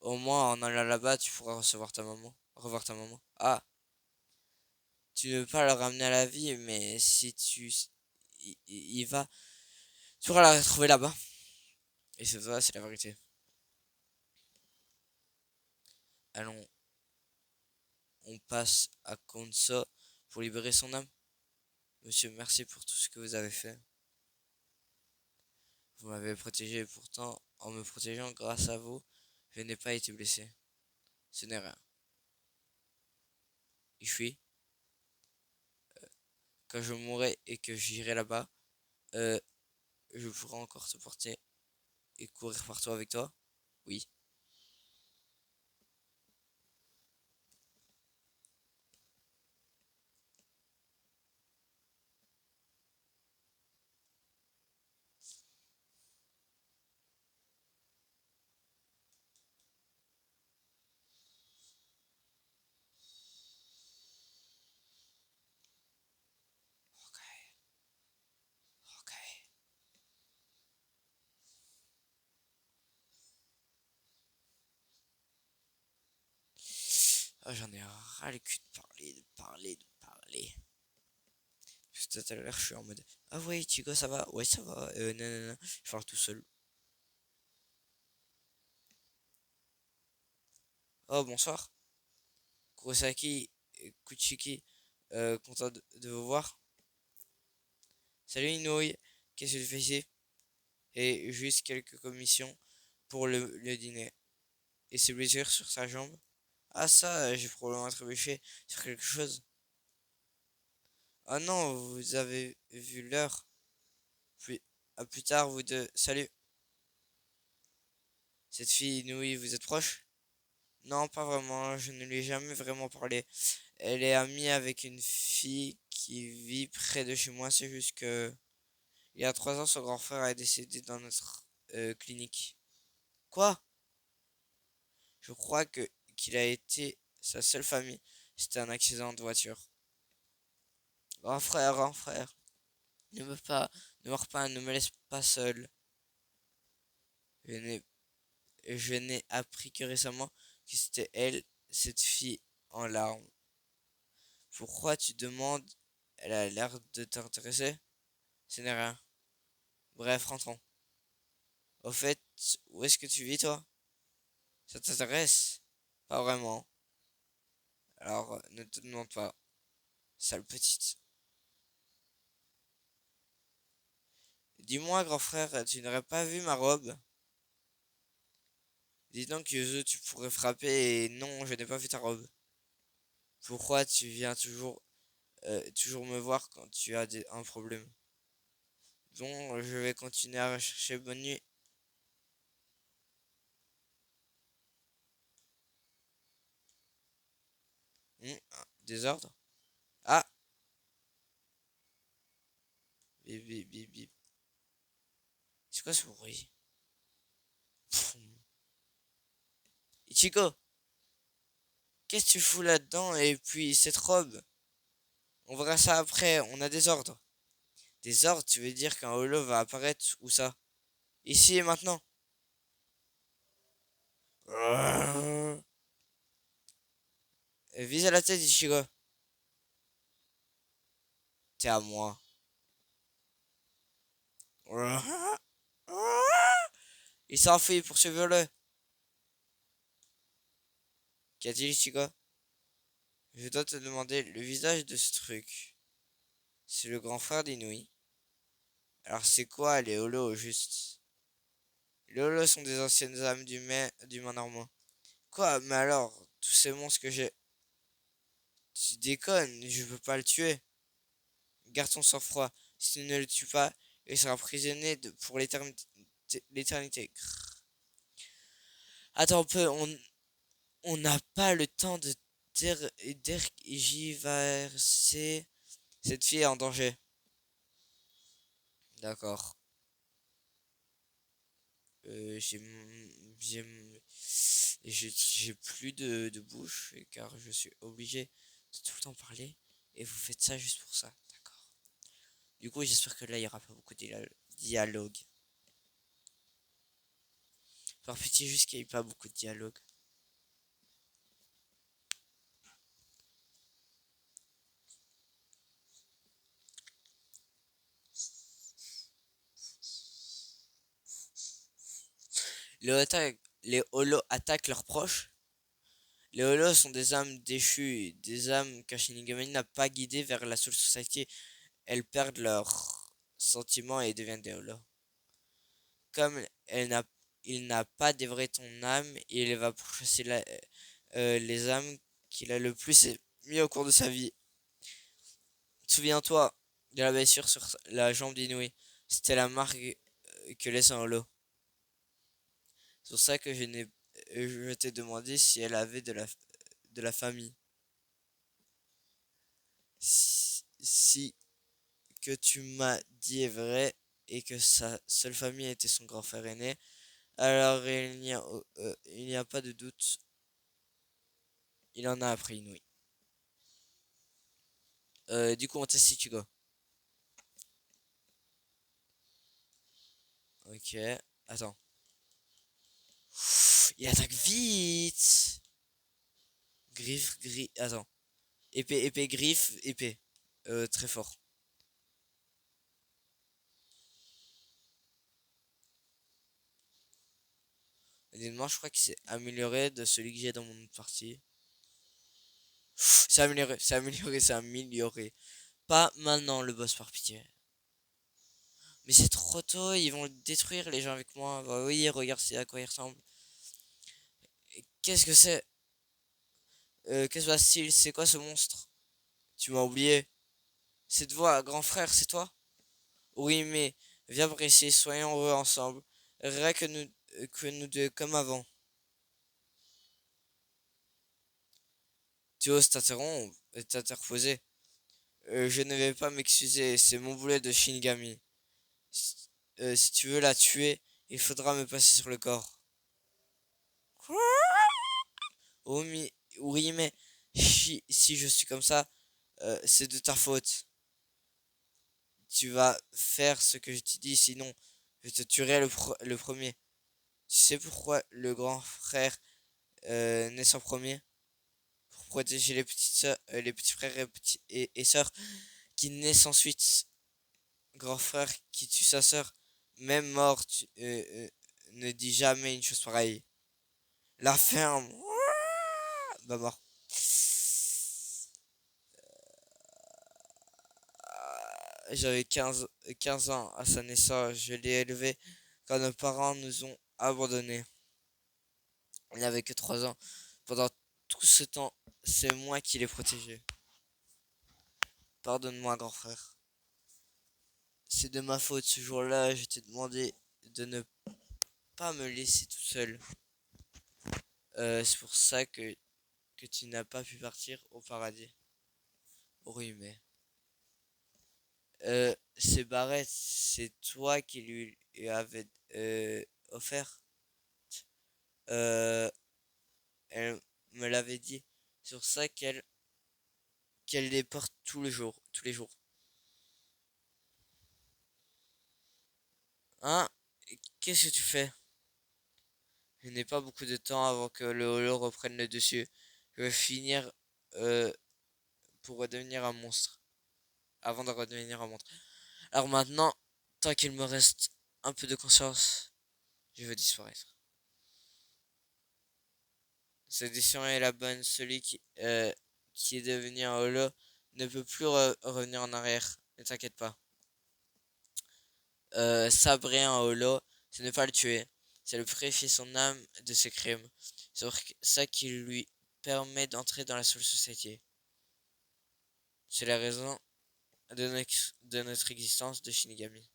Au moins, en allant là-bas, tu pourras recevoir ta maman. Revoir ta maman. Ah, tu ne veux pas la ramener à la vie, mais si tu y vas, tu pourras la retrouver là-bas. Et c'est ça, c'est la vérité. Allons, on passe à Konso pour libérer son âme. Monsieur, merci pour tout ce que vous avez fait. Vous m'avez protégé et pourtant, en me protégeant grâce à vous, je n'ai pas été blessé. Ce n'est rien. Ishui, quand je mourrai et que j'irai là-bas, euh, je pourrai encore te porter et courir partout avec toi. Oui. Ok, ok. Oh, j'en ai ras le cul de parler, de parler, de parler. Parce que tout à l'heure, je suis en mode ah ouais, Chico, ça va? Ouais, ça va. Non, non, non. Je parle tout seul. Oh, bonsoir. Kurosaki, Kuchiki, content de vous voir. Salut Inouï, qu'est-ce que tu fais ici? Et juste quelques commissions pour le dîner. Et ses blessures sur sa jambe. Ah ça, j'ai probablement trébuché sur quelque chose. Ah non, vous avez vu l'heure. Puis, à plus tard, vous deux. Salut. Cette fille Inouï, vous êtes proche? Non, pas vraiment, je ne lui ai jamais vraiment parlé. Elle est amie avec une fille qui vit près de chez moi, c'est juste que il y a 3 ans, son grand frère est décédé dans notre clinique. Quoi? Je crois que qu'il a été sa seule famille. C'était un accident de voiture. Grand frère, ne me pas, ne meurs pas, ne me laisse pas seul. Je n'ai, je n'ai appris que récemment que c'était elle, cette fille en larmes. Pourquoi tu demandes? Elle a l'air de t'intéresser. Ce n'est rien. Bref, rentrons. Au fait, où est-ce que tu vis, toi? Ça t'intéresse? Pas vraiment. Alors, ne te demande pas. Sale petite. Dis-moi, grand frère, tu n'aurais pas vu ma robe? Dis donc, Yuzu, tu pourrais frapper et non, je n'ai pas vu ta robe. Pourquoi tu viens toujours me voir quand tu as un problème? Bon, je vais continuer à rechercher. Bonne nuit. Désordre? Ah! Bip, bip, bip, bip. C'est quoi ce bruit? Pfff. Ichigo, qu'est-ce que tu fous là-dedans? Et puis, cette robe? On verra ça après, on a des ordres. Des ordres, tu veux dire qu'un holo va apparaître où ça? Ici et maintenant. Vise à la tête, Ichigo. T'es à moi. Il s'enfuit, poursuivre-le. Qu'y a-t-il, Ichigo? Je dois te demander le visage de ce truc. C'est le grand frère d'Inui. Alors c'est quoi les holos au juste? Les holos sont des anciennes âmes d'humains normaux. Quoi? Mais alors, tous ces monstres que j'ai... Tu déconnes, je peux pas le tuer. Garde ton sang-froid. Si tu ne le tues pas, il sera emprisonné pour l'éternité. Attends un peu, on n'a pas le temps de tergiverser. Cette fille est en danger. D'accord. J'ai plus de bouche car je suis obligé de tout le temps parler et vous faites ça juste pour ça. D'accord. Du coup, j'espère que là, il n'y aura pas beaucoup de dialogue. Par pitié, juste qu'il n'y ait pas beaucoup de dialogue. Les holos attaquent leurs proches. Les holos sont des âmes déchues, des âmes qu'un Shinigami n'a pas guidées vers la Soul Society. Elles perdent leurs sentiments et deviennent des holos. Comme il n'a pas dévoré ton âme, il va pourchasser les âmes qu'il a le plus mis au cours de sa vie. Souviens-toi de la blessure sur la jambe d'Inouï. C'était la marque que laisse un holo. C'est pour ça que je t'ai demandé si elle avait de la famille. Si que tu m'as dit est vrai et que sa seule famille était son grand frère aîné, alors il n'y a pas de doute, il en a appris Inouï. Du coup, on teste si tu go. Ok, attends. Il attaque vite. Griffe, griffe, attends. Épée, épée, griffe, épée. Très fort. Honnêtement, je crois qu'il s'est amélioré de celui que j'ai dans mon partie. C'est amélioré, c'est amélioré, c'est amélioré. Pas maintenant le boss par pitié. Mais c'est trop tôt, ils vont le détruire les gens avec moi. Bah oui, regarde c'est à quoi il ressemble. Qu'est-ce que c'est? Qu'est-ce que passe-t-il? C'est quoi ce monstre? Tu m'as oublié. Cette voix, grand frère, c'est toi? Oui, mais viens par ici, soyons heureux ensemble. Rien que nous deux comme avant. Tu oses t'interposer. Je ne vais pas m'excuser, c'est mon boulet de Shinigami. Si tu veux la tuer, il faudra me passer sur le corps. Oui, oui, mais si je suis comme ça, c'est de ta faute. Tu vas faire ce que je te dis, sinon je te tuerai le premier. Tu sais pourquoi le grand frère naît en premier? Pour protéger les petits frères et sœurs qui naissent ensuite. Grand frère qui tue sa sœur, même mort, ne dit jamais une chose pareille. La ferme. Bah mort. J'avais 15 ans à sa naissance. Je l'ai élevé quand nos parents nous ont abandonnés. Il n'avait que 3 ans. Pendant tout ce temps, c'est moi qui l'ai protégé. Pardonne-moi, grand frère. C'est de ma faute. Ce jour-là, je t'ai demandé de ne pas me laisser tout seul. C'est pour ça que tu n'as pas pu partir au paradis. Oui, mais... ces barrettes, c'est toi qui lui avais offert. Euh, Elle me l'avait dit. C'est pour ça qu'elle les porte tous les jours. Hein? Qu'est-ce que tu fais? Je n'ai pas beaucoup de temps avant que le holo reprenne le dessus. Je vais finir euh, pour redevenir un monstre. Avant de redevenir un monstre. Alors maintenant, tant qu'il me reste un peu de conscience, je veux disparaître. Cette décision est la bonne. Celui qui est devenu un holo ne peut plus revenir en arrière. Ne t'inquiète pas. Sabrer un holo, c'est ne pas le tuer. C'est le purifier son âme de ses crimes. C'est ça qui lui permet d'entrer dans la Soul Society. C'est la raison de notre existence de Shinigami.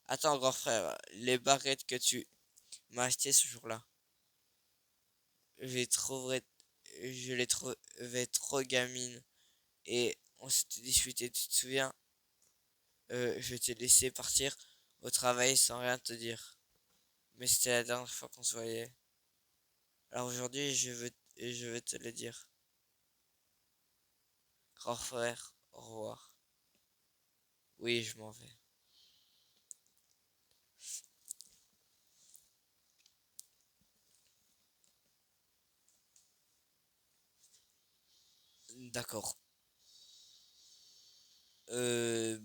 Attends, grand frère, les barrettes que tu m'as achetées ce jour-là, je les trouverais, je les trouvais trop gamines et on s'était disputé, tu te souviens? Je t'ai laissé partir au travail sans rien te dire. Mais c'était la dernière fois qu'on se voyait. Alors aujourd'hui, je veux te le dire. Grand frère, au revoir. Oui, je m'en vais. D'accord. Euh,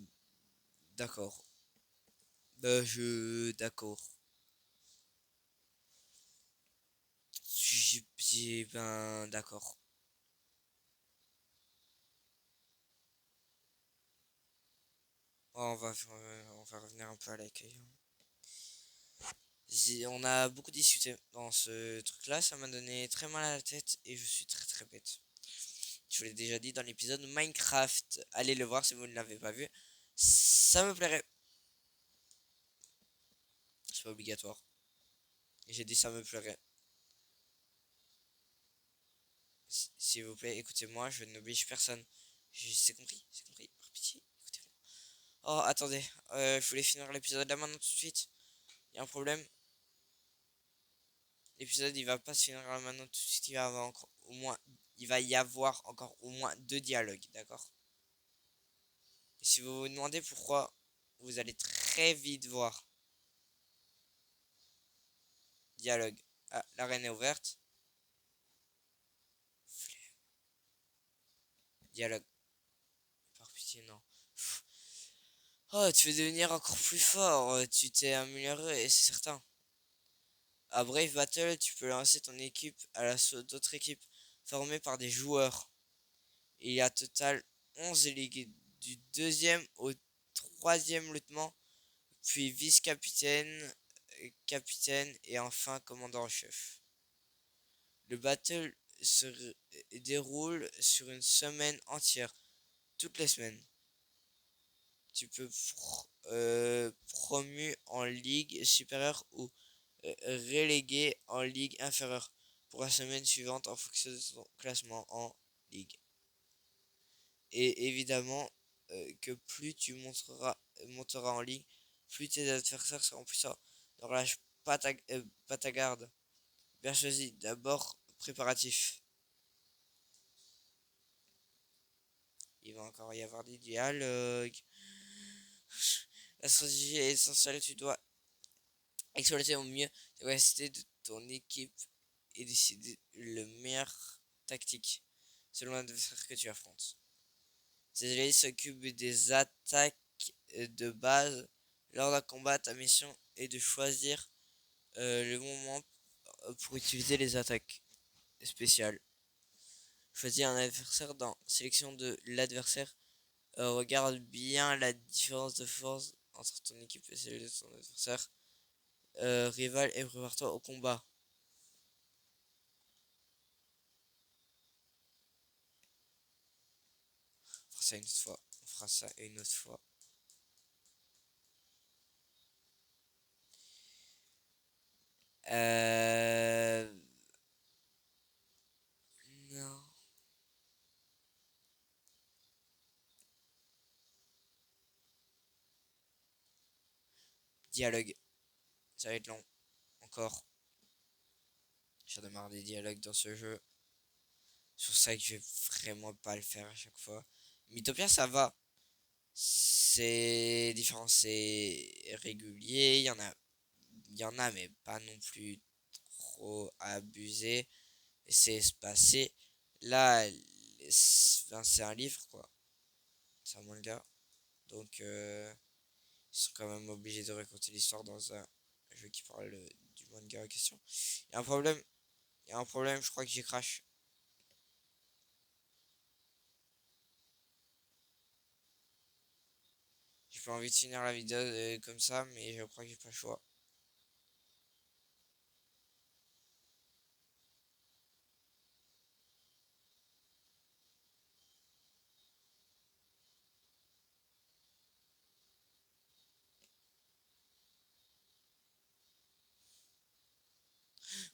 d'accord. D'accord. dis, ben, d'accord. Oh, on va revenir un peu à l'accueil. On a beaucoup discuté dans ce truc-là, ça m'a donné très mal à la tête et je suis très très bête. Je vous l'ai déjà dit dans l'épisode Minecraft. Allez le voir si vous ne l'avez pas vu. Ça me plairait. C'est pas obligatoire. J'ai dit ça me plairait. S'il vous plaît, écoutez-moi, je n'oblige personne. C'est compris, c'est compris. Par pitié, écoutez-moi. Oh, attendez, je voulais finir l'épisode là maintenant tout de suite. Il y a un problème. L'épisode il va pas se finir là maintenant tout de suite. Il va y avoir encore au moins 2 dialogues, d'accord? Et si vous vous demandez pourquoi, vous allez très vite voir. Dialogue. Ah, l'arène est ouverte. Dialogue. Par pitié, non. Oh, tu veux devenir encore plus fort. Tu t'es amélioré, et c'est certain. À Brave Battle, tu peux lancer ton équipe à l'assaut d'autres équipes formées par des joueurs. Il y a total 11 ligues, du deuxième au troisième lieutenant, puis vice-capitaine, capitaine et enfin commandant en chef. Le battle se déroule sur une semaine entière, toutes les semaines. Tu peux promu en ligue supérieure ou relégué en ligue inférieure pour la semaine suivante en fonction de son classement en ligue. Et évidemment que plus tu monteras en ligue, plus tes adversaires seront puissants. Ne relâche pas ta garde. Bien choisi. D'abord, préparatif. Il va encore y avoir des dialogues. La stratégie est essentielle. Tu dois exploiter au mieux les capacités de ton équipe et décider le meilleur tactique selon l'adversaire que tu affrontes. Ces alliés s'occupent des attaques de base. Lors d'un combat, ta mission est de choisir le bon moment pour utiliser les attaques spéciales. Choisis un adversaire dans sélection de l'adversaire. Regarde bien la différence de force entre ton équipe et celle de ton adversaire. Rival et prépare-toi au combat. On fera ça une autre fois. On fera ça une autre fois. Non. Dialogue. Ça va être long. Encore. J'en ai marre des dialogues dans ce jeu. C'est pour ça que je vais vraiment pas le faire à chaque fois. Mythopia, ça va. C'est différent, c'est régulier. Il y en a, mais pas non plus trop abusé. Et c'est espacé. Là, c'est un livre, quoi. C'est un manga. Donc, ils sont quand même obligés de raconter l'histoire dans un jeu qui parle du manga en question. Il y a un problème. Il y a un problème, je crois que j'ai crash. J'ai pas envie de finir la vidéo comme ça, mais je crois que j'ai pas le choix.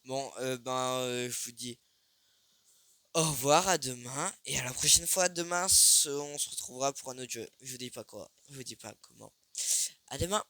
Bon, je vous dis au revoir, à demain, et à la prochaine fois. Demain, on se retrouvera pour un autre jeu. Je vous dis pas quoi, je vous dis pas comment. À demain.